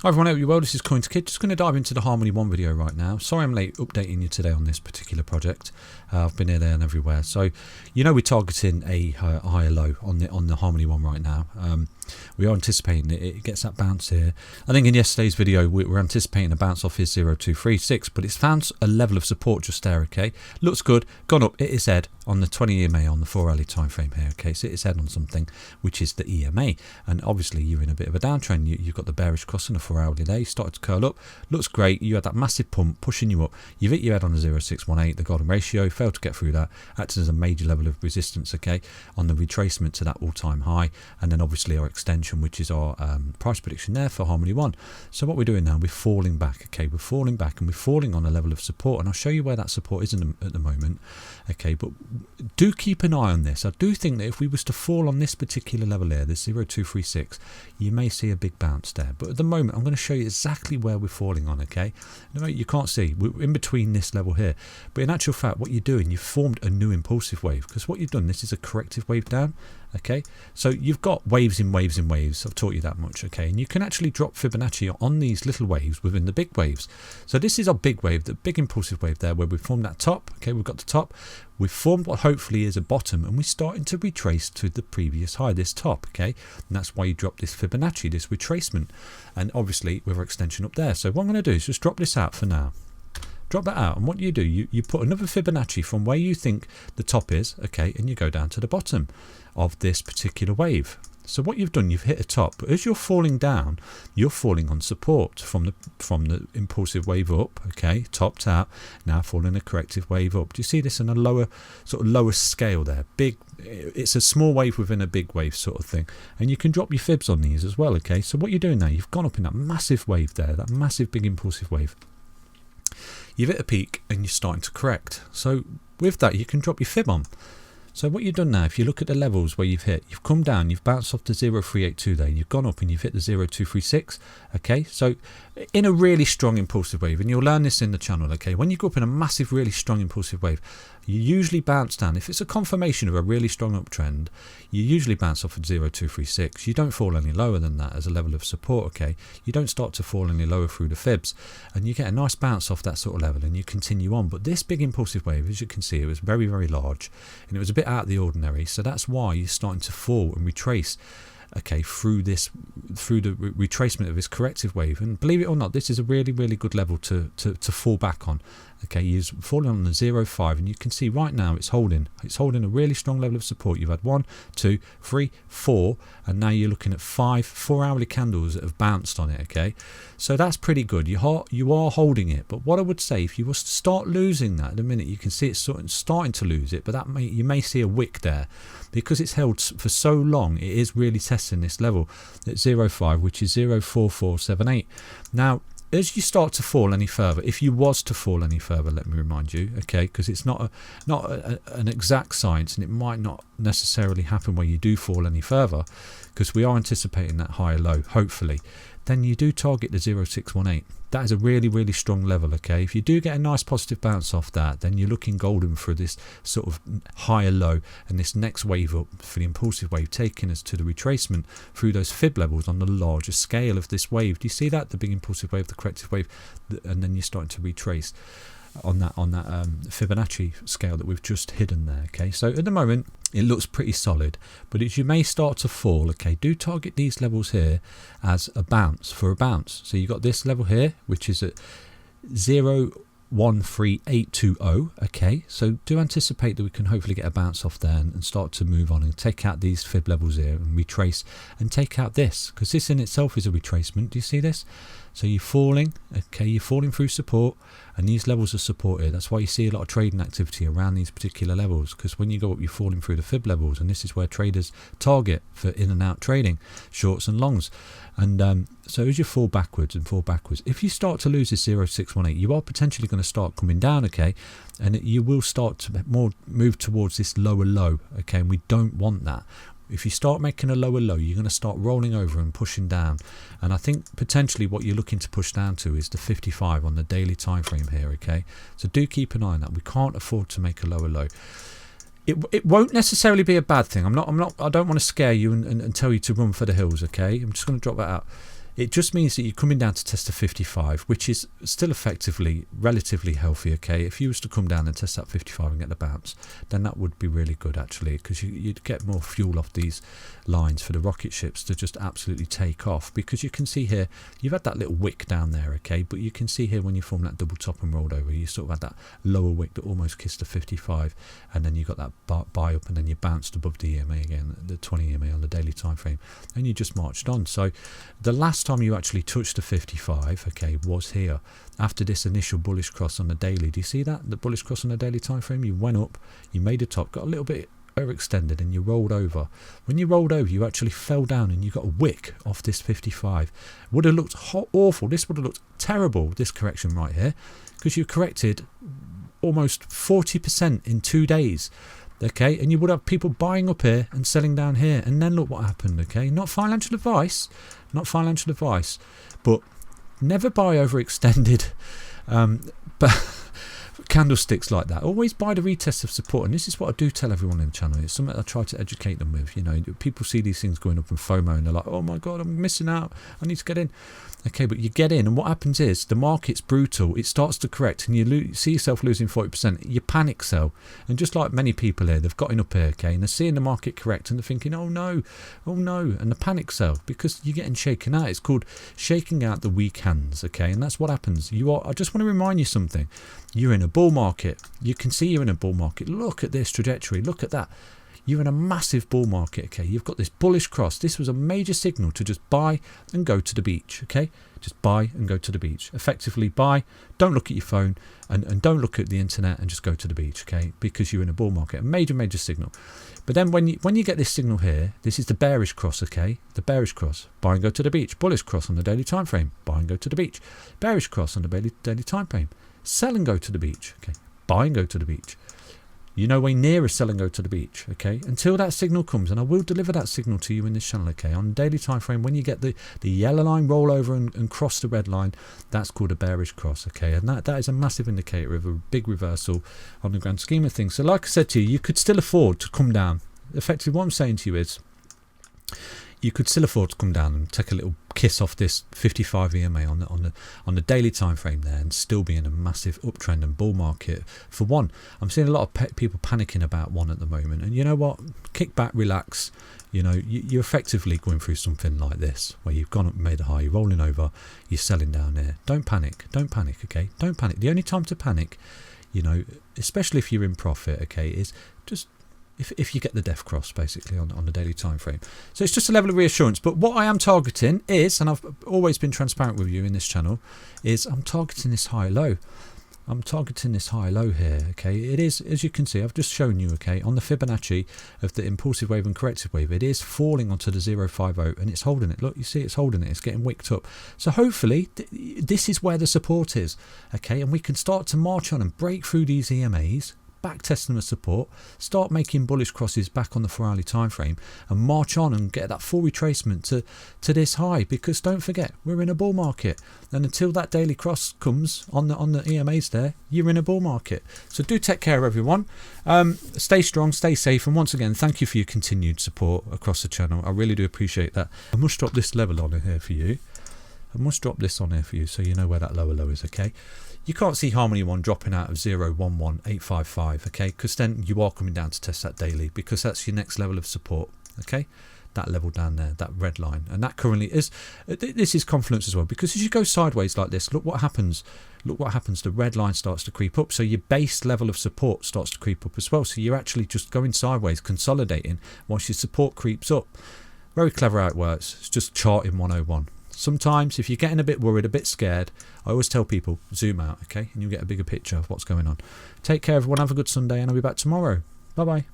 Hi everyone, hope you're well. This is CoinsKid. Just going to dive into the Harmony 1 video right now. Sorry I'm late updating you today on this particular project. I've been here, there and everywhere. So, you know we're targeting a higher low on the Harmony 1 right now. We are anticipating it gets that bounce here. I think in yesterday's video we were anticipating a bounce off his 0236, but it's found a level of support just there, okay? Looks good, gone up, it is head on the 20 EMA on the 4 hourly time frame here, okay? So it's head on something which is the EMA, and obviously you're in a bit of a downtrend. You've got the bearish cross on the 4 hourly there, you started to curl up, looks great, you had that massive pump pushing you up, you've hit your head on the 0618, the golden ratio, failed to get through that, acted as a major level of resistance, okay, on the retracement to that all-time high, and then obviously our extension, which is our price prediction there for Harmony 1. So what we're doing now, we're falling back, okay, we're falling back and we're falling on a level of support, and I'll show you where that support is at the moment, okay, but do keep an eye on this. I do think that if we was to fall on this particular level here, this 0236, you may see a big bounce there, but at the moment I'm going to show you exactly where we're falling on, okay? No, you can't see, we're in between this level here, but in actual fact what you're doing, you've formed a new impulsive wave, because what you've done, this is a corrective wave down, okay? So you've got waves in waves in waves, I've taught you that much, okay? And you can actually drop Fibonacci on these little waves within the big waves. So this is our big wave, the big impulsive wave there, where we've formed that top, okay? We've got the top, we've formed what hopefully is a bottom, and we're starting to retrace to the previous high, this top, okay? And that's why you drop this Fibonacci, this retracement, and obviously with our extension up there. So what I'm going to do is just drop this out for now. Drop that out, and what you do, you put another Fibonacci from where you think the top is, okay, and you go down to the bottom of this particular wave. So what you've done, you've hit a top, but as you're falling down, you're falling on support from the impulsive wave up, okay, topped out, now falling a corrective wave up. Do you see this in a lower scale there? Big, it's a small wave within a big wave sort of thing, and you can drop your fibs on these as well, okay? So what you're doing now, you've gone up in that massive wave there, that massive big impulsive wave. You've hit a peak and you're starting to correct. So with that, you can drop your fib on. So what you've done now, if you look at the levels where you've hit, you've come down, you've bounced off the 0382 there, you've gone up and you've hit the 0236, okay? So in a really strong impulsive wave, and you'll learn this in the channel, okay? When you go up in a massive, really strong impulsive wave, you usually bounce down. If it's a confirmation of a really strong uptrend, you usually bounce off at 0236. You don't fall any lower than that as a level of support, okay? You don't start to fall any lower through the fibs, and you get a nice bounce off that sort of level and you continue on. But this big impulsive wave, as you can see, it was very, very large, and it was a bit out of the ordinary, so that's why you're starting to fall and retrace, okay, through the retracement of this corrective wave. And believe it or not, this is a really, really good level to fall back on, okay? You're falling on the 05, and you can see right now it's holding a really strong level of support. You've had 1, 2, 3, 4, and now you're looking at 5 4-hourly candles that have bounced on it, okay? So that's pretty good. You are holding it, but what I would say, if you was to start losing that in a minute, you can see it's starting to lose it, but you may see a wick there, because it's held for so long. It is really testing this level at 05, which is 04478. Now as you start to fall any further, if you was to fall any further, let me remind you, okay, because it's not an exact science, and it might not necessarily happen where you do fall any further, because we are anticipating that higher low, hopefully, then you do target the 0618. That is a really, really strong level, okay? If you do get a nice positive bounce off that, then you're looking golden for this sort of higher low, and this next wave up for the impulsive wave, taking us to the retracement through those fib levels on the larger scale of this wave. Do you see that? The big impulsive wave, the corrective wave, and then you're starting to retrace on that Fibonacci scale that we've just hidden there, okay? So at the moment it looks pretty solid, but as you may start to fall, okay, do target these levels here as a bounce, for a bounce. So you got this level here, which is at 013820, okay? So do anticipate that we can hopefully get a bounce off there and start to move on and take out these fib levels here and retrace and take out this, because this in itself is a retracement. Do you see this? So you're falling, okay, you're falling through support, and these levels are supported. That's why you see a lot of trading activity around these particular levels, because when you go up, you're falling through the fib levels, and this is where traders target for in and out trading, shorts and longs. And so as you fall backwards, if you start to lose this 0618, you are potentially going to start coming down, okay, and you will start to move towards this lower low, okay, and we don't want that. If you start making a lower low, you're going to start rolling over and pushing down, and I think potentially what you're looking to push down to is the 55 on the daily time frame here, okay? So do keep an eye on that. We can't afford to make a lower low. It won't necessarily be a bad thing. I don't want to scare you and tell you to run for the hills, okay? I'm just going to drop that out. it just means that you're coming down to test a 55, which is still effectively relatively healthy. Okay, if you was to come down and test that 55 and get the bounce, then that would be really good actually, because you'd get more fuel off these lines for the rocket ships to just absolutely take off. Because you can see here, you've had that little wick down there, okay, but you can see here when you form that double top and rolled over, you sort of had that lower wick that almost kissed the 55, and then you got that buy up, and then you bounced above the EMA again, the 20 EMA on the daily time frame, and you just marched on. So the last time you actually touched the 55, okay, was here after this initial bullish cross on the daily. Do you see that, the bullish cross on the daily time frame? You went up, you made a top, got a little bit overextended, and you rolled over. When you rolled over, you actually fell down and you got a wick off this 55. Would have looked awful. This would have looked terrible, this correction right here, because you corrected almost 40% in 2 days. Okay, and you would have people buying up here and selling down here, and then look what happened. Okay, not financial advice, but never buy overextended but candlesticks like that. Always buy the retest of support, and this is what I do tell everyone in the channel. It's something I try to educate them with. You know, people see these things going up in FOMO and they're like, oh my god, I'm missing out, I need to get in. Okay, but you get in, and what happens is the market's brutal, it starts to correct, and you see yourself losing 40%, you panic sell. And just like many people here, they've gotten up here, okay, and they're seeing the market correct, and they're thinking, oh no, and the panic sell, because you're getting shaken out. It's called shaking out the weak hands, okay, and that's what happens. I just want to remind you something. You're in a bull market. You can see you're in a bull market. Look at this trajectory, look at that. You're in a massive bull market, okay? You've got this bullish cross. This was a major signal to just buy and go to the beach, okay? Just buy and go to the beach. Effectively buy, don't look at your phone, and don't look at the internet, and just go to the beach, okay? Because you're in a bull market, a major signal. But then when you get this signal here, this is the bearish cross, okay? The bearish cross, buy and go to the beach. Bullish cross on the daily time frame, buy and go to the beach. Bearish cross on the daily time frame, sell and go to the beach, okay? Buy and go to the beach. You're nowhere near a sell and go to the beach, okay? Until that signal comes, and I will deliver that signal to you in this channel, okay? On the daily time frame, when you get the yellow line roll over and cross the red line, that's called a bearish cross, okay? And that is a massive indicator of a big reversal on the grand scheme of things. So like I said to you, you could still afford to come down. Effectively, what I'm saying to you is, you could still afford to come down and take a little kiss off this 55 EMA on the daily time frame there, and still be in a massive uptrend and bull market. For one, I'm seeing a lot of people panicking about one at the moment, and you know what? Kick back, relax. You know, you're effectively going through something like this, where you've gone up and made a high, you're rolling over, you're selling down here. Don't panic, okay? Don't panic. The only time to panic, you know, especially if you're in profit, okay, is just if you get the death cross, basically, on the daily time frame. So it's just a level of reassurance. But what I am targeting is, and I've always been transparent with you in this channel, is I'm targeting this high low. I'm targeting this high low here, okay? It is, as you can see, I've just shown you, okay, on the Fibonacci of the impulsive wave and corrective wave, it is falling onto the 050, and it's holding it. Look, you see it's holding it. It's getting wicked up. So hopefully this is where the support is, okay? And we can start to march on and break through these EMAs, back testing the support, start making bullish crosses back on the 4-hourly time frame, and march on and get that full retracement to this high. Because don't forget, we're in a bull market, and until that daily cross comes on the EMAs there, you're in a bull market. So do take care, everyone. Stay strong, stay safe, and once again, thank you for your continued support across the channel. I really do appreciate that. I must drop this level on here for you. So you know where that lower low is, okay? You can't see Harmony 1 dropping out of 0,11855, okay? Because then you are coming down to test that daily, because that's your next level of support, okay? That level down there, that red line. And that currently is, this is confluence as well, because as you go sideways like this, look what happens. The red line starts to creep up. So your base level of support starts to creep up as well. So you're actually just going sideways, consolidating, whilst your support creeps up. Very clever how it works. It's just charting 101. Sometimes if you're getting a bit worried, a bit scared, I always tell people, zoom out, okay? And you'll get a bigger picture of what's going on. Take care, everyone. Have a good Sunday, and I'll be back tomorrow. Bye-bye.